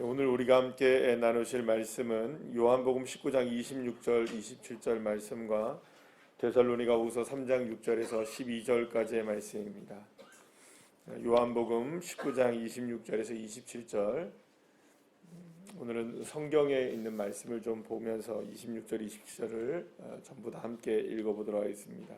오늘 우리가 함께 나누실 말씀은 요한복음 19장 26절 27절 말씀과 데살로니가후서 3장 6절에서 12절까지의 말씀입니다. 요한복음 19장 26절에서 27절, 오늘은 성경에 있는 말씀을 좀 보면서 26절 27절을 전부 다 함께 읽어보도록 하겠습니다.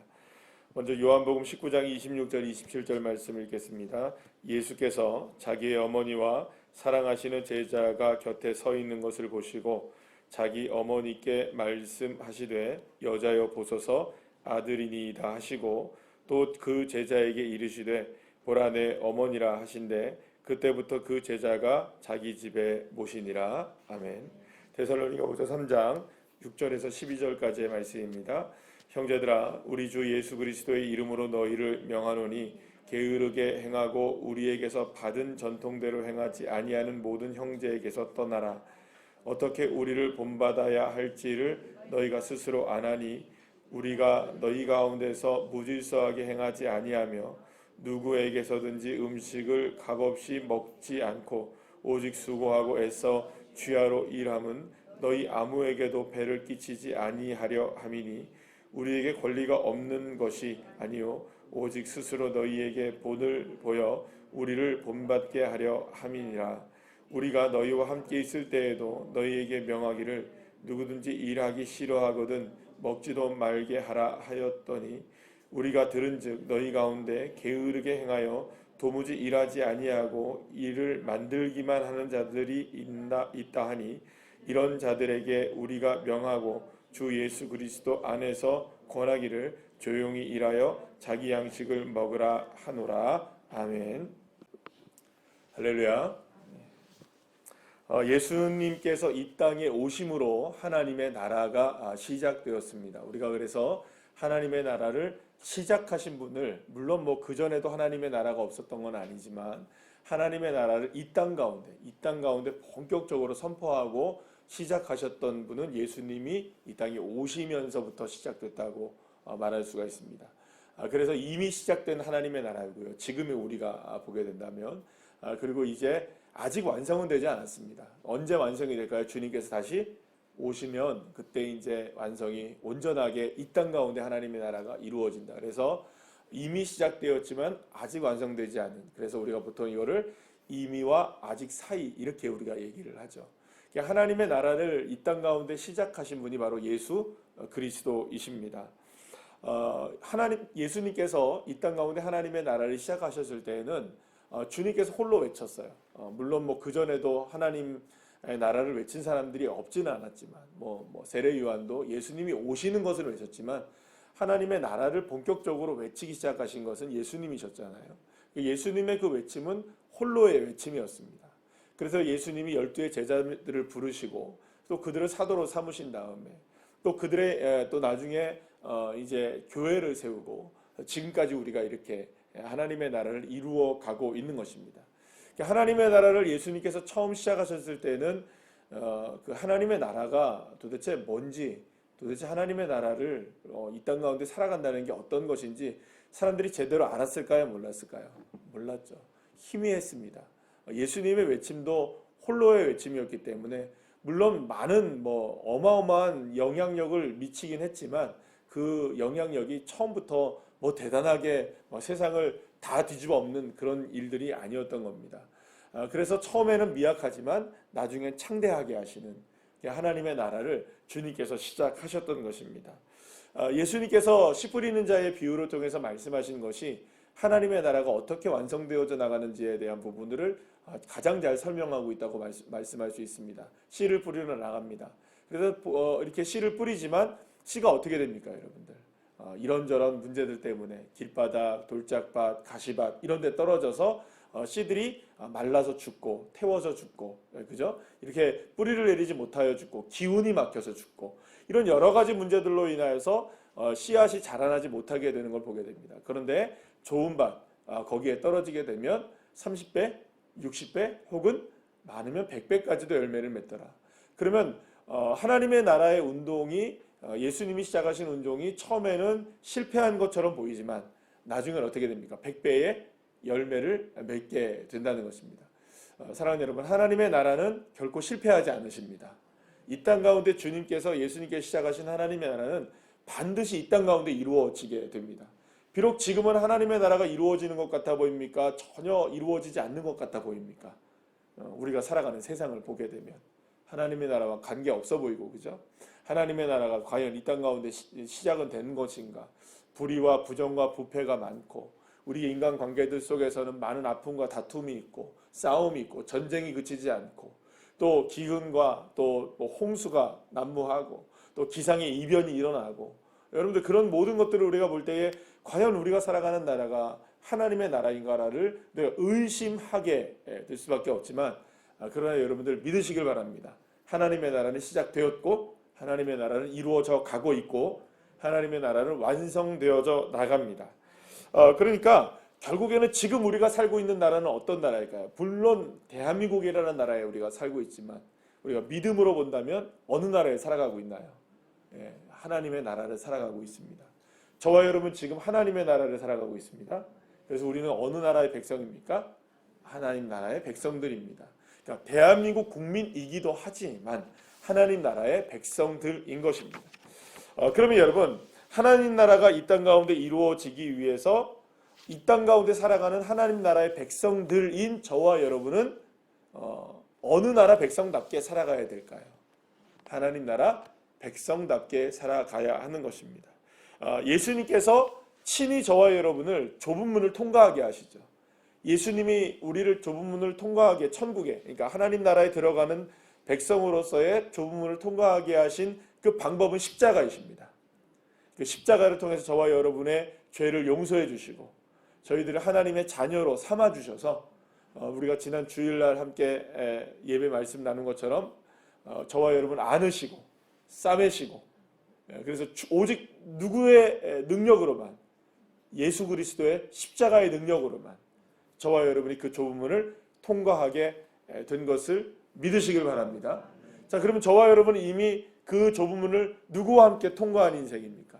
먼저 요한복음 19장 26절 27절 말씀 읽겠습니다. 예수께서 자기의 어머니와 사랑하시는 제자가 곁에 서 있는 것을 보시고 자기 어머니께 말씀하시되 여자여 보소서 아들이니이다 하시고 또 그 제자에게 이르시되 보라 내 어머니라 하신대 그때부터 그 제자가 자기 집에 모시니라. 아멘. 데살로니가후서 3장 6절에서 12절까지의 말씀입니다. 형제들아, 우리 주 예수 그리스도의 이름으로 너희를 명하노니 게으르게 행하고 우리에게서 받은 전통대로 행하지 아니하는 모든 형제에게서 떠나라. 어떻게 우리를 본받아야 할지를 너희가 스스로 아나니 우리가 너희 가운데서 무질서하게 행하지 아니하며 누구에게서든지 음식을 값없이 먹지 않고 오직 수고하고 애써 취하로 일함은 너희 아무에게도 배를 끼치지 아니하려 함이니 우리에게 권리가 없는 것이 아니요 오직 스스로 너희에게 본을 보여 우리를 본받게 하려 함이니라. 우리가 너희와 함께 있을 때에도 너희에게 명하기를 누구든지 일하기 싫어하거든 먹지도 말게 하라 하였더니 우리가 들은즉 너희 가운데 게으르게 행하여 도무지 일하지 아니하고 일을 만들기만 하는 자들이 있다 하니 이런 자들에게 우리가 명하고 주 예수 그리스도 안에서 권하기를 조용히 일하여 자기 양식을 먹으라 하노라. 아멘. 할렐루야. 예수님께서 이 땅에 오심으로 하나님의 나라가 시작되었습니다. 우리가 그래서 하나님의 나라를 시작하신 분을, 물론 그 전에도 하나님의 나라가 없었던 건 아니지만 하나님의 나라를 이 땅 가운데 본격적으로 선포하고 시작하셨던 분은 예수님이 이 땅에 오시면서부터 시작됐다고 말할 수가 있습니다. 그래서 이미 시작된 하나님의 나라이고요. 지금의 우리가 보게 된다면, 그리고 이제 아직 완성은 되지 않았습니다. 언제 완성이 될까요? 주님께서 다시 오시면 그때 이제 완성이 온전하게 이 땅 가운데 하나님의 나라가 이루어진다. 그래서 이미 시작되었지만 아직 완성되지 않은, 그래서 우리가 보통 이거를 이미와 아직 사이 이렇게 우리가 얘기를 하죠. 하나님의 나라를 이 땅 가운데 시작하신 분이 바로 예수 그리스도이십니다. 예수님께서 이 땅 가운데 하나님의 나라를 시작하셨을 때에는 주님께서 홀로 외쳤어요. 물론 그 전에도 하나님의 나라를 외친 사람들이 없지는 않았지만, 세례 요한도 예수님이 오시는 것을 외쳤지만 하나님의 나라를 본격적으로 외치기 시작하신 것은 예수님이셨잖아요. 예수님의 그 외침은 홀로의 외침이었습니다. 그래서 예수님이 12의 제자들을 부르시고 또 그들을 사도로 삼으신 다음에 또 그들의 또 나중에 이제 교회를 세우고 지금까지 우리가 이렇게 하나님의 나라를 이루어 가고 있는 것입니다. 하나님의 나라를 예수님께서 처음 시작하셨을 때는 그 하나님의 나라가 도대체 뭔지, 도대체 하나님의 나라를 이 땅 가운데 살아간다는 게 어떤 것인지 사람들이 제대로 알았을까요? 몰랐을까요? 몰랐죠. 희미했습니다. 예수님의 외침도 홀로의 외침이었기 때문에 물론 많은 어마어마한 영향력을 미치긴 했지만 그 영향력이 처음부터 대단하게 세상을 다 뒤집어 엎는 그런 일들이 아니었던 겁니다. 그래서 처음에는 미약하지만 나중엔 창대하게 하시는 하나님의 나라를 주님께서 시작하셨던 것입니다. 예수님께서 씨 뿌리는 자의 비유를 통해서 말씀하신 것이 하나님의 나라가 어떻게 완성되어져 나가는지에 대한 부분들을 가장 잘 설명하고 있다고 말씀할 수 있습니다. 씨를 뿌리러 나갑니다. 그래서 이렇게 씨를 뿌리지만 씨가 어떻게 됩니까, 여러분들? 이런저런 문제들 때문에 길바닥, 돌짝밭, 가시밭 이런 데 떨어져서 씨들이 말라서 죽고 태워서 죽고, 그죠? 이렇게 뿌리를 내리지 못하여 죽고 기운이 막혀서 죽고 이런 여러 가지 문제들로 인하여서 씨앗이 자라나지 못하게 되는 걸 보게 됩니다. 그런데 좋은 밭, 거기에 떨어지게 되면 30배, 60배 혹은 많으면 100배까지도 열매를 맺더라. 그러면 하나님의 나라의 운동이, 예수님이 시작하신 운동이 처음에는 실패한 것처럼 보이지만 나중에는 어떻게 됩니까? 100배의 열매를 맺게 된다는 것입니다. 사랑하는 여러분, 하나님의 나라는 결코 실패하지 않으십니다. 이 땅 가운데 주님께서 예수님께서 시작하신 하나님의 나라는 반드시 이 땅 가운데 이루어지게 됩니다. 비록 지금은 하나님의 나라가 이루어지는 것 같아 보입니까? 전혀 이루어지지 않는 것 같아 보입니까? 우리가 살아가는 세상을 보게 되면 하나님의 나라와 관계없어 보이고, 그죠? 하나님의 나라가 과연 이 땅 가운데 시작은 된 것인가? 불의와 부정과 부패가 많고 우리 인간 관계들 속에서는 많은 아픔과 다툼이 있고 싸움이 있고 전쟁이 그치지 않고 또 기근과 또 홍수가 난무하고 또 기상의 이변이 일어나고, 여러분들 그런 모든 것들을 우리가 볼 때에 과연 우리가 살아가는 나라가 하나님의 나라인가를 내가 의심하게 될 수밖에 없지만, 그러나 여러분들 믿으시길 바랍니다. 하나님의 나라는 시작되었고 하나님의 나라는 이루어져 가고 있고 하나님의 나라는 완성되어져 나갑니다. 그러니까 결국에는 지금 우리가 살고 있는 나라는 어떤 나라일까요? 물론 대한민국이라는 나라에 우리가 살고 있지만 우리가 믿음으로 본다면 어느 나라에 살아가고 있나요? 하나님의 나라를 살아가고 있습니다. 저와 여러분 지금 하나님의 나라를 살아가고 있습니다. 그래서 우리는 어느 나라의 백성입니까? 하나님 나라의 백성들입니다. 그러니까 대한민국 국민이기도 하지만 하나님 나라의 백성들인 것입니다. 그러면 여러분, 하나님 나라가 이 땅 가운데 이루어지기 위해서 이 땅 가운데 살아가는 하나님 나라의 백성들인 저와 여러분은 어느 나라 백성답게 살아가야 될까요? 하나님 나라 백성답게 살아가야 하는 것입니다. 예수님께서 친히 저와 여러분을 좁은 문을 통과하게 하시죠. 예수님이 우리를 좁은 문을 통과하게, 천국에, 그러니까 하나님 나라에 들어가는 백성으로서의 좁은 문을 통과하게 하신 그 방법은 십자가이십니다. 그 십자가를 통해서 저와 여러분의 죄를 용서해 주시고 저희들을 하나님의 자녀로 삼아 주셔서 우리가 지난 주일날 함께 예배 말씀 나눈 것처럼 저와 여러분 안으시고 싸매시고, 그래서 오직 누구의 능력으로만, 예수 그리스도의 십자가의 능력으로만 저와 여러분이 그 좁은 문을 통과하게 된 것을 믿으시길 바랍니다. 자, 그러면 저와 여러분은 이미 그 좁은 문을 누구와 함께 통과한 인생입니까?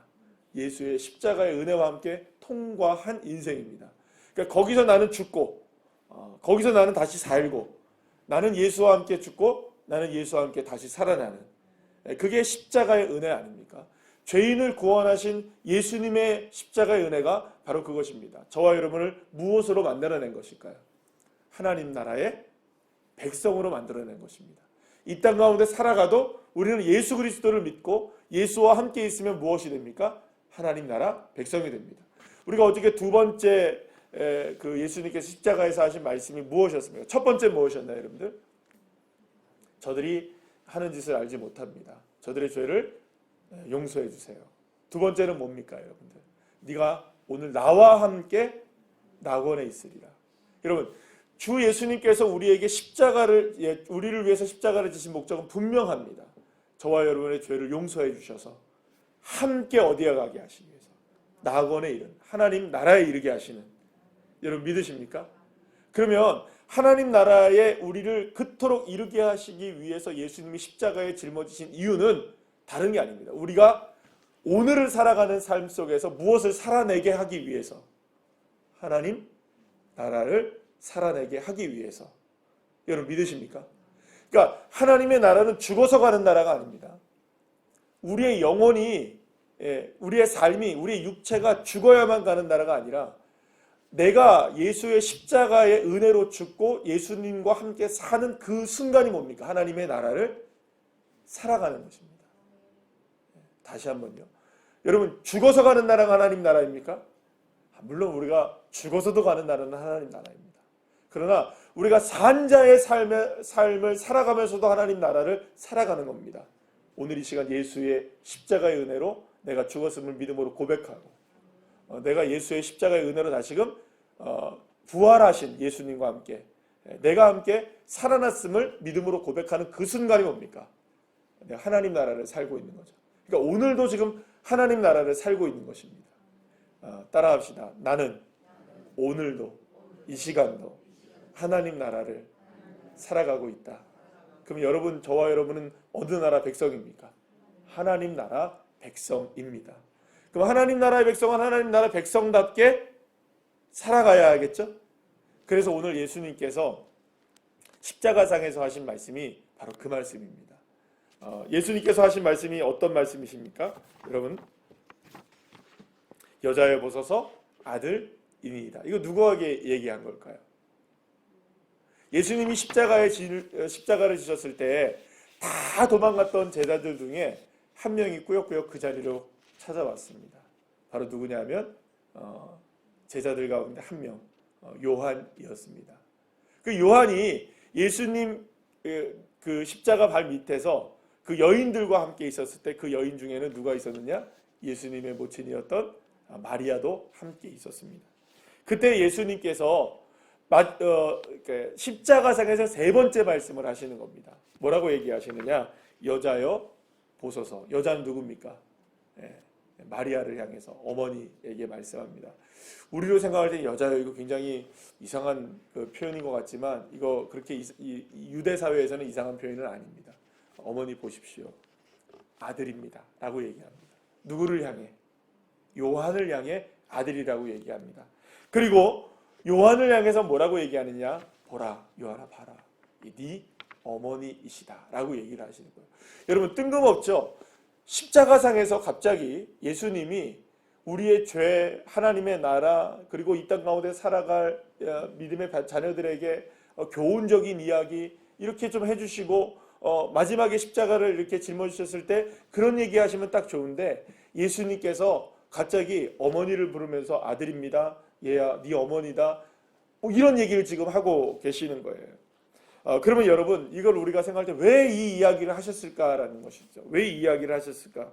예수의 십자가의 은혜와 함께 통과한 인생입니다. 그러니까 거기서 나는 죽고 거기서 나는 다시 살고 나는 예수와 함께 죽고 나는 예수와 함께 다시 살아나는, 그게 십자가의 은혜 아닙니까? 죄인을 구원하신 예수님의 십자가의 은혜가 바로 그것입니다. 저와 여러분을 무엇으로 만들어낸 것일까요? 하나님 나라의 백성으로 만들어낸 것입니다. 이 땅 가운데 살아가도 우리는 예수 그리스도를 믿고 예수와 함께 있으면 무엇이 됩니까? 하나님 나라 백성이 됩니다. 우리가 어떻게 두 번째 그 예수님께서 십자가에서 하신 말씀이 무엇이었습니까? 첫 번째 무엇이었나요, 여러분들? 저들이 하는 짓을 알지 못합니다. 저들의 죄를 용서해 주세요. 두 번째는 뭡니까, 여러분들? 네가 오늘 나와 함께 낙원에 있으리라. 여러분, 주 예수님께서 우리에게 우리를 위해서 십자가를 지신 목적은 분명합니다. 저와 여러분의 죄를 용서해 주셔서 함께 어디에 가게 하시기 위해서 낙원에 이른 하나님 나라에 이르게 하시는, 여러분 믿으십니까? 그러면 하나님 나라에 우리를 그토록 이르게 하시기 위해서 예수님이 십자가에 짊어지신 이유는 다른 게 아닙니다. 우리가 오늘을 살아가는 삶 속에서 무엇을 살아내게 하기 위해서, 하나님 나라를 살아내게 하기 위해서. 여러분 믿으십니까? 그러니까 하나님의 나라는 죽어서 가는 나라가 아닙니다. 우리의 영혼이, 우리의 삶이, 우리의 육체가 죽어야만 가는 나라가 아니라 내가 예수의 십자가의 은혜로 죽고 예수님과 함께 사는 그 순간이 뭡니까? 하나님의 나라를 살아가는 것입니다. 다시 한번요. 여러분, 죽어서 가는 나라가 하나님 나라입니까? 물론 우리가 죽어서도 가는 나라는 하나님 나라입니다. 그러나 우리가 산자의 삶을 살아가면서도 하나님 나라를 살아가는 겁니다. 오늘 이 시간 예수의 십자가의 은혜로 내가 죽었음을 믿음으로 고백하고 내가 예수의 십자가의 은혜로 다시금 부활하신 예수님과 함께 내가 함께 살아났음을 믿음으로 고백하는 그 순간이 뭡니까? 내가 하나님 나라를 살고 있는 거죠. 그러니까 오늘도 지금 하나님 나라를 살고 있는 것입니다. 따라합시다. 나는 오늘도 이 시간도 하나님 나라를 살아가고 있다. 그럼 여러분, 저와 여러분은 어느 나라 백성입니까? 하나님 나라 백성입니다. 그럼 하나님 나라의 백성은 하나님 나라 백성답게 살아가야 하겠죠? 그래서 오늘 예수님께서 십자가상에서 하신 말씀이 바로 그 말씀입니다. 예수님께서 하신 말씀이 어떤 말씀이십니까? 여러분, 여자여 보소서 아들이니이다. 이거 누구에게 얘기한 걸까요? 예수님이 십자가를 지셨을 때 다 도망갔던 제자들 중에 한 명이 꾸역꾸역 그 자리로 찾아왔습니다. 바로 누구냐면 제자들 가운데 한 명, 요한이었습니다. 그 요한이 예수님 그 십자가 발 밑에서 그 여인들과 함께 있었을 때 그 여인 중에는 누가 있었느냐? 예수님의 모친이었던 마리아도 함께 있었습니다. 그때 예수님께서 십자가상에서 세 번째 말씀을 하시는 겁니다. 뭐라고 얘기하시느냐? 여자여 보소서. 여자는 누굽니까? 마리아를 향해서 어머니에게 말씀합니다. 우리로 생각할 때 여자여 이거 굉장히 이상한 표현인 것 같지만 이거 그렇게 유대 사회에서는 이상한 표현은 아닙니다. 어머니 보십시오. 아들입니다. 라고 얘기합니다. 누구를 향해? 요한을 향해 아들이라고 얘기합니다. 그리고 요한을 향해서 뭐라고 얘기하느냐? 보라, 요한아 봐라. 네 어머니이시다 라고 얘기를 하시는 거예요. 여러분 뜬금없죠? 십자가상에서 갑자기 예수님이 우리의 죄, 하나님의 나라, 그리고 이 땅 가운데 살아갈 믿음의 자녀들에게 교훈적인 이야기 이렇게 좀 해주시고 마지막에 십자가를 이렇게 짊어지셨을 때 그런 얘기 하시면 딱 좋은데 예수님께서 갑자기 어머니를 부르면서 아들입니다. 얘야 네 어머니다. 이런 얘기를 지금 하고 계시는 거예요. 그러면 여러분 이걸 우리가 생각할 때 왜 이 이야기를 하셨을까라는 것이죠. 왜 이 이야기를 하셨을까?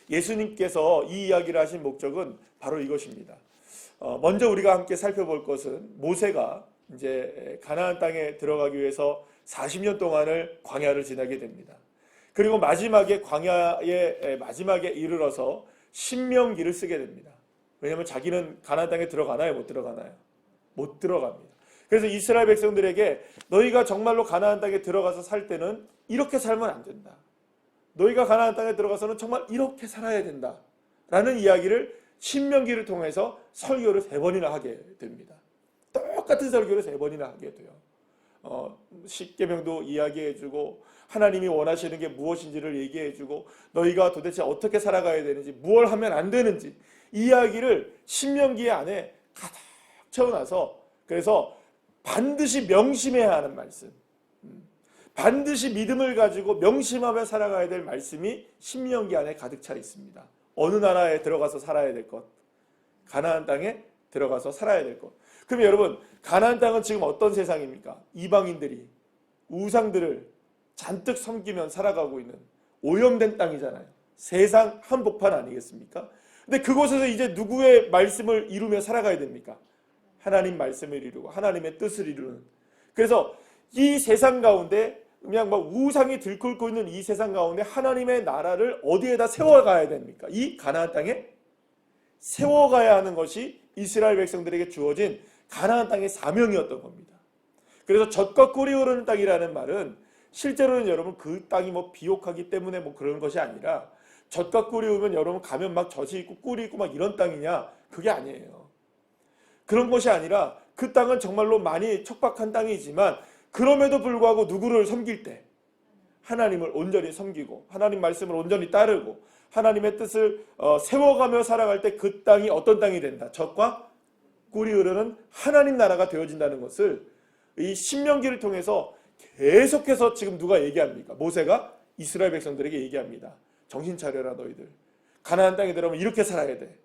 예수님께서 이 이야기를 하신 목적은 바로 이것입니다. 먼저 우리가 함께 살펴볼 것은 모세가 이제 가나안 땅에 들어가기 위해서 40년 동안을 광야를 지나게 됩니다. 그리고 마지막에 광야의 마지막에 이르러서 신명기를 쓰게 됩니다. 왜냐하면 자기는 가나안 땅에 들어가나요? 못 들어가나요? 못 들어갑니다. 그래서 이스라엘 백성들에게 너희가 정말로 가나안 땅에 들어가서 살 때는 이렇게 살면 안 된다. 너희가 가나안 땅에 들어가서는 정말 이렇게 살아야 된다. 라는 이야기를 신명기를 통해서 설교를 3번이나 하게 됩니다. 똑같은 설교를 3번이나 하게 돼요. 십계명도 이야기해주고 하나님이 원하시는 게 무엇인지를 얘기해주고 너희가 도대체 어떻게 살아가야 되는지 무엇을 하면 안 되는지 이야기를 신명기 안에 가득 채워놔서 그래서 반드시 명심해야 하는 말씀, 반드시 믿음을 가지고 명심하며 살아가야 될 말씀이 신명기 안에 가득 차 있습니다. 어느 나라에 들어가서 살아야 될 것, 가나안 땅에 들어가서 살아야 될 것. 그럼 여러분 가나안 땅은 지금 어떤 세상입니까? 이방인들이 우상들을 잔뜩 섬기면 살아가고 있는 오염된 땅이잖아요. 세상 한복판 아니겠습니까? 근데 그곳에서 이제 누구의 말씀을 이루며 살아가야 됩니까? 하나님 말씀을 이루고 하나님의 뜻을 이루는. 그래서 이 세상 가운데 그냥 막 우상이 들끓고 있는 이 세상 가운데 하나님의 나라를 어디에다 세워가야 됩니까? 이 가나안 땅에 세워가야 하는 것이 이스라엘 백성들에게 주어진 가나안 땅의 사명이었던 겁니다. 그래서 젖과 꿀이 흐르는 땅이라는 말은 실제로는 여러분 그 땅이 뭐 비옥하기 때문에 뭐 그런 것이 아니라 젖과 꿀이 흐르면 여러분 가면 막 젖이 있고 꿀이 있고 막 이런 땅이냐? 그게 아니에요. 그런 것이 아니라 그 땅은 정말로 많이 척박한 땅이지만 그럼에도 불구하고 누구를 섬길 때 하나님을 온전히 섬기고 하나님 말씀을 온전히 따르고 하나님의 뜻을 세워가며 살아갈 때 그 땅이 어떤 땅이 된다. 젖과 꿀이 흐르는 하나님 나라가 되어진다는 것을 이 신명기를 통해서 계속해서 지금 누가 얘기합니까? 모세가 이스라엘 백성들에게 얘기합니다. 정신 차려라 너희들. 가나안 땅에 들어오면 이렇게 살아야 돼.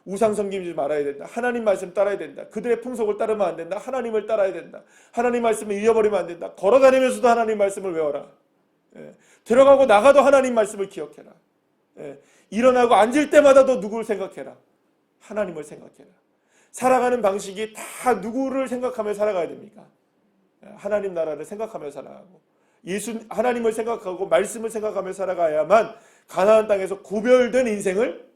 우상 섬기지 말아야 된다. 하나님 말씀 따라야 된다. 그들의 풍속을 따르면 안 된다. 하나님을 따라야 된다. 하나님 말씀을 잊어버리면 안 된다. 걸어다니면서도 하나님 말씀을 외워라. 들어가고 나가도 하나님 말씀을 기억해라. 일어나고 앉을 때마다도 누구를 생각해라. 하나님을 생각해라. 살아가는 방식이 다 누구를 생각하며 살아가야 됩니까? 하나님 나라를 생각하며 살아가고 하나님을 생각하고 말씀을 생각하며 살아가야만 가나안 땅에서 구별된 인생을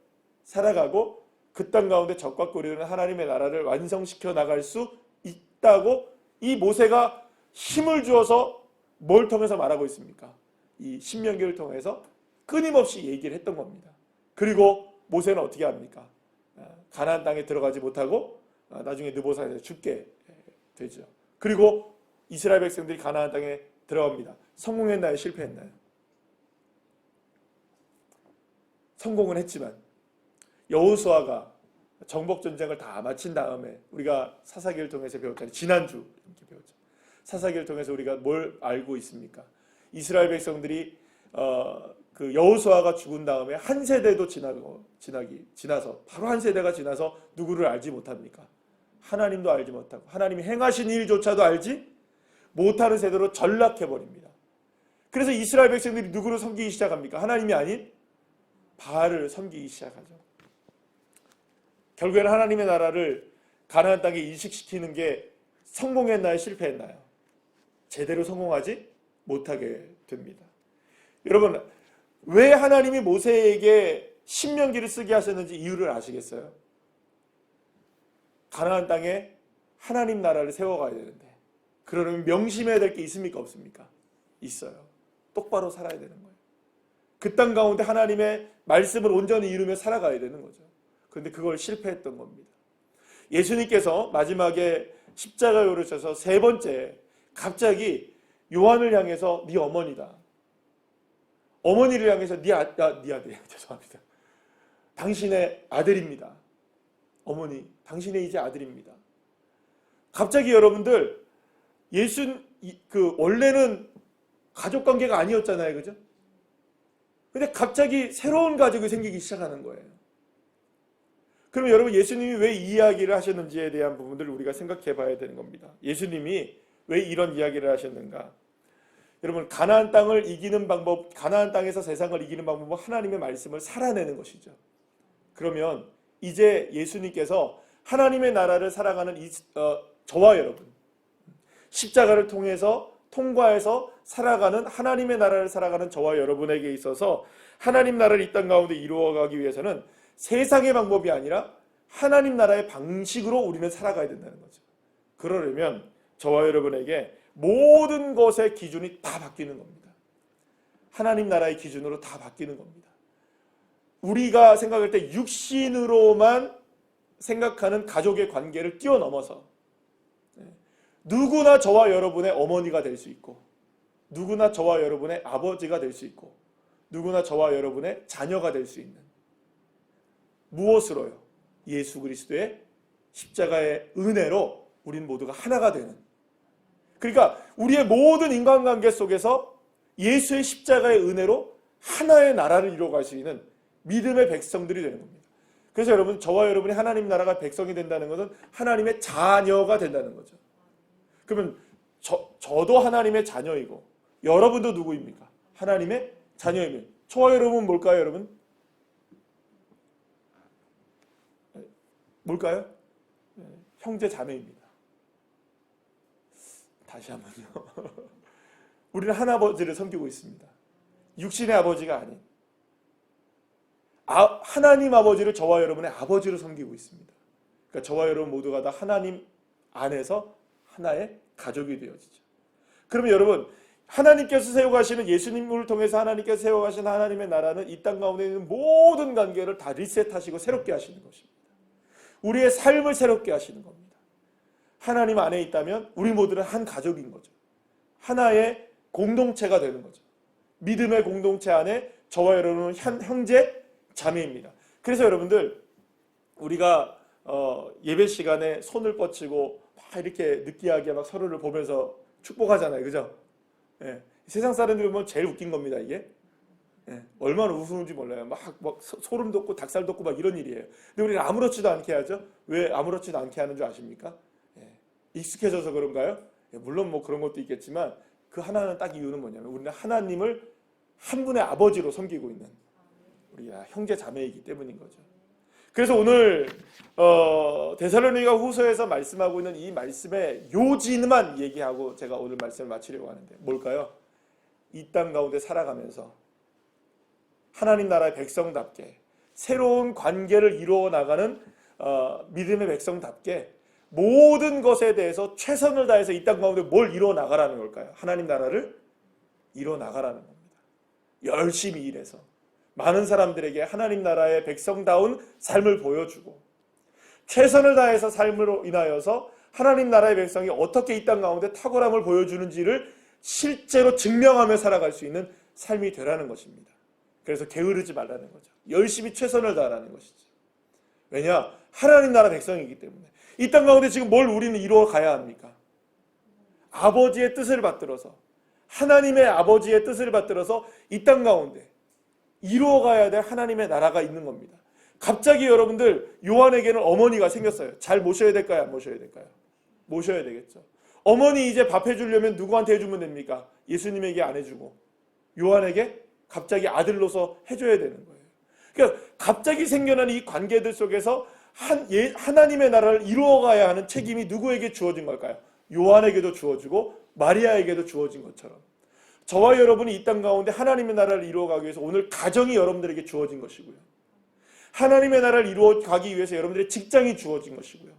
살아가고 그 땅 가운데 젖과 꿀이 흐르는 하나님의 나라를 완성시켜 나갈 수 있다고 이 모세가 힘을 주어서 뭘 통해서 말하고 있습니까? 이 신명기를 통해서 끊임없이 얘기를 했던 겁니다. 그리고 모세는 어떻게 합니까? 가나안 땅에 들어가지 못하고 나중에 느보산에서 죽게 되죠. 그리고 이스라엘 백성들이 가나안 땅에 들어갑니다. 성공했나요? 실패했나요? 성공은 했지만 여호수아가 정복 전쟁을 다 마친 다음에 우리가 사사기를 통해서 배웠잖아요. 지난주 이렇게 배웠죠. 사사기를 통해서 우리가 뭘 알고 있습니까? 이스라엘 백성들이 그 여호수아가 죽은 다음에 한 세대도 지나서 바로 한 세대가 지나서 누구를 알지 못합니까? 하나님도 알지 못하고 하나님이 행하신 일조차도 알지 못하는 세대로 전락해 버립니다. 그래서 이스라엘 백성들이 누구를 섬기기 시작합니까? 하나님이 아닌 바알을 섬기기 시작하죠. 결국에는 하나님의 나라를 가나안 땅에 인식시키는 게 성공했나요? 실패했나요? 제대로 성공하지 못하게 됩니다. 여러분, 왜 하나님이 모세에게 신명기를 쓰게 하셨는지 이유를 아시겠어요? 가나안 땅에 하나님 나라를 세워가야 되는데 그러려면 명심해야 될 게 있습니까? 없습니까? 있어요. 똑바로 살아야 되는 거예요. 그 땅 가운데 하나님의 말씀을 온전히 이루며 살아가야 되는 거죠. 그런데 그걸 실패했던 겁니다. 예수님께서 마지막에 십자가에 오르셔서 세 번째 갑자기 요한을 향해서 네 어머니다. 어머니를 향해서 네 아들, 죄송합니다. 당신의 아들입니다. 어머니, 당신의 이제 아들입니다. 갑자기 여러분들 원래는 가족 관계가 아니었잖아요, 그죠? 근데 갑자기 새로운 가족이 생기기 시작하는 거예요. 그럼 여러분 예수님이 왜 이 이야기를 하셨는지에 대한 부분들을 우리가 생각해 봐야 되는 겁니다. 예수님이 왜 이런 이야기를 하셨는가? 여러분 가나안 땅을 이기는 방법, 가나안 땅에서 세상을 이기는 방법은 하나님의 말씀을 살아내는 것이죠. 그러면 이제 예수님께서 하나님의 나라를 살아가는 저와 여러분, 십자가를 통과해서 살아가는 하나님의 나라를 살아가는 저와 여러분에게 있어서 하나님 나라를 이 땅 가운데 이루어가기 위해서는 세상의 방법이 아니라 하나님 나라의 방식으로 우리는 살아가야 된다는 거죠. 그러려면 저와 여러분에게 모든 것의 기준이 다 바뀌는 겁니다. 하나님 나라의 기준으로 다 바뀌는 겁니다. 우리가 생각할 때 육신으로만 생각하는 가족의 관계를 뛰어넘어서 누구나 저와 여러분의 어머니가 될 수 있고 누구나 저와 여러분의 아버지가 될 수 있고 누구나 저와 여러분의 자녀가 될 수 있는 무엇으로요? 예수 그리스도의 십자가의 은혜로 우린 모두가 하나가 되는, 그러니까 우리의 모든 인간관계 속에서 예수의 십자가의 은혜로 하나의 나라를 이루어갈 수 있는 믿음의 백성들이 되는 겁니다. 그래서 여러분 저와 여러분이 하나님 나라가 백성이 된다는 것은 하나님의 자녀가 된다는 거죠. 그러면 저도 하나님의 자녀이고 여러분도 누구입니까? 하나님의 자녀이면 저와 여러분은 뭘까요, 여러분? 뭘까요? 형제 자매입니다. 다시 한번요. 우리는 한 아버지를 섬기고 있습니다. 육신의 아버지가 아닌 하나님 아버지를 저와 여러분의 아버지로 섬기고 있습니다. 그러니까 저와 여러분 모두가 다 하나님 안에서 하나의 가족이 되어지죠. 그러면 여러분 하나님께서 세워가시는, 예수님을 통해서 하나님께서 세워가신 하나님의 나라는 이 땅 가운데 있는 모든 관계를 다 리셋하시고 새롭게 하시는 것입니다. 우리의 삶을 새롭게 하시는 겁니다. 하나님 안에 있다면 우리 모두는 한 가족인 거죠. 하나의 공동체가 되는 거죠. 믿음의 공동체 안에 저와 여러분은 형제 자매입니다. 그래서 여러분들 우리가 예배 시간에 손을 뻗치고 막 이렇게 느끼하게 막 서로를 보면서 축복하잖아요, 그죠? 예. 세상 사람들이 보면 제일 웃긴 겁니다, 이게. 예. 얼마나 우스운지 몰라요. 막 소름 돋고 닭살 돋고 막 이런 일이에요. 근데 우리는 아무렇지도 않게 하죠. 왜 아무렇지도 않게 하는 줄 아십니까? 예. 익숙해져서 그런가요? 예. 물론 뭐 그런 것도 있겠지만 그 하나는 딱 이유는 뭐냐면 우리는 하나님을 한 분의 아버지로 섬기고 있는 우리가 형제 자매이기 때문인 거죠. 그래서 오늘 데살로니가 후서에서 말씀하고 있는 이 말씀의 요지만 얘기하고 제가 오늘 말씀을 마치려고 하는데 뭘까요? 이 땅 가운데 살아가면서 하나님 나라의 백성답게 새로운 관계를 이루어 나가는 믿음의 백성답게 모든 것에 대해서 최선을 다해서 이 땅 가운데 뭘 이루어 나가라는 걸까요? 하나님 나라를 이루어 나가라는 겁니다. 열심히 일해서 많은 사람들에게 하나님 나라의 백성다운 삶을 보여주고 최선을 다해서 삶으로 인하여서 하나님 나라의 백성이 어떻게 이 땅 가운데 탁월함을 보여주는지를 실제로 증명하며 살아갈 수 있는 삶이 되라는 것입니다. 그래서 게으르지 말라는 거죠. 열심히 최선을 다하라는 것이죠. 왜냐? 하나님 나라 백성이기 때문에. 이 땅 가운데 지금 뭘 우리는 이루어 가야 합니까? 아버지의 뜻을 받들어서, 하나님의 아버지의 뜻을 받들어서 이 땅 가운데 이루어 가야 될 하나님의 나라가 있는 겁니다. 갑자기 여러분들, 요한에게는 어머니가 생겼어요. 잘 모셔야 될까요? 안 모셔야 될까요? 모셔야 되겠죠. 어머니 이제 밥 해주려면 누구한테 해주면 됩니까? 예수님에게 안 해주고 요한에게 갑자기 아들로서 해줘야 되는 거예요. 그러니까 갑자기 생겨난 이 관계들 속에서 하나님의 나라를 이루어가야 하는 책임이 누구에게 주어진 걸까요? 요한에게도 주어지고 마리아에게도 주어진 것처럼 저와 여러분이 이 땅 가운데 하나님의 나라를 이루어가기 위해서 오늘 가정이 여러분들에게 주어진 것이고요. 하나님의 나라를 이루어가기 위해서 여러분들의 직장이 주어진 것이고요.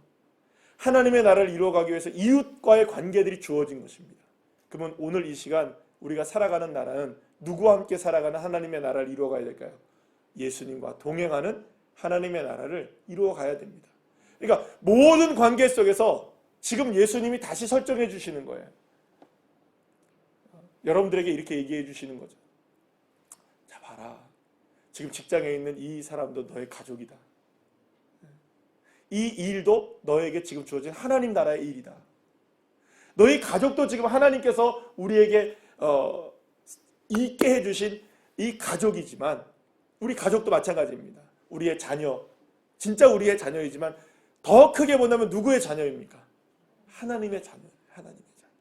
하나님의 나라를 이루어가기 위해서 이웃과의 관계들이 주어진 것입니다. 그러면 오늘 이 시간 우리가 살아가는 나라는 누구와 함께 살아가는 하나님의 나라를 이루어가야 될까요? 예수님과 동행하는 하나님의 나라를 이루어가야 됩니다. 그러니까 모든 관계 속에서 지금 예수님이 다시 설정해 주시는 거예요. 여러분들에게 이렇게 얘기해 주시는 거죠. 자, 봐라. 지금 직장에 있는 이 사람도 너의 가족이다. 이 일도 너에게 지금 주어진 하나님 나라의 일이다. 너희 가족도 지금 하나님께서 우리에게 있게 해주신 이 가족이지만 우리 가족도 마찬가지입니다. 우리의 자녀, 진짜 우리의 자녀이지만 더 크게 본다면 누구의 자녀입니까? 하나님의 자녀, 하나님의 자녀.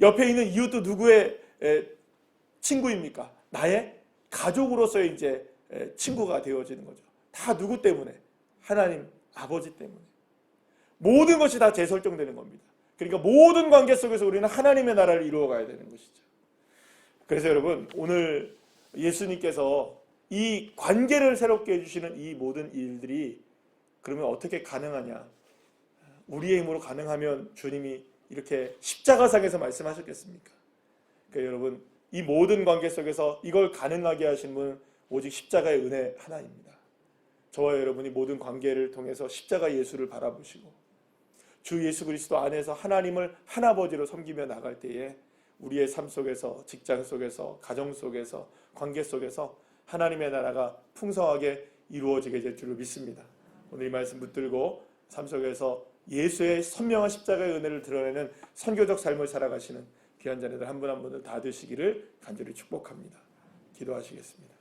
옆에 있는 이웃도 누구의 친구입니까? 나의 가족으로서의 이제 친구가 되어지는 거죠. 다 누구 때문에? 하나님 아버지 때문에. 모든 것이 다 재설정되는 겁니다. 그러니까 모든 관계 속에서 우리는 하나님의 나라를 이루어가야 되는 것이죠. 그래서 여러분, 오늘 예수님께서 이 관계를 새롭게 해주시는 이 모든 일들이 그러면 어떻게 가능하냐? 우리의 힘으로 가능하면 주님이 이렇게 십자가상에서 말씀하셨겠습니까? 그러니까 여러분, 이 모든 관계 속에서 이걸 가능하게 하신 분은 오직 십자가의 은혜 하나입니다. 저와 여러분이 모든 관계를 통해서 십자가 예수를 바라보시고 주 예수 그리스도 안에서 하나님을 하나버지로 섬기며 나갈 때에 우리의 삶 속에서, 직장 속에서, 가정 속에서, 관계 속에서 하나님의 나라가 풍성하게 이루어지게 될 줄을 믿습니다. 오늘 이 말씀 붙들고 삶 속에서 예수의 선명한 십자가의 은혜를 드러내는 선교적 삶을 살아가시는 귀한 자녀들 한 분 한 분을 다 되시기를 간절히 축복합니다. 기도하시겠습니다.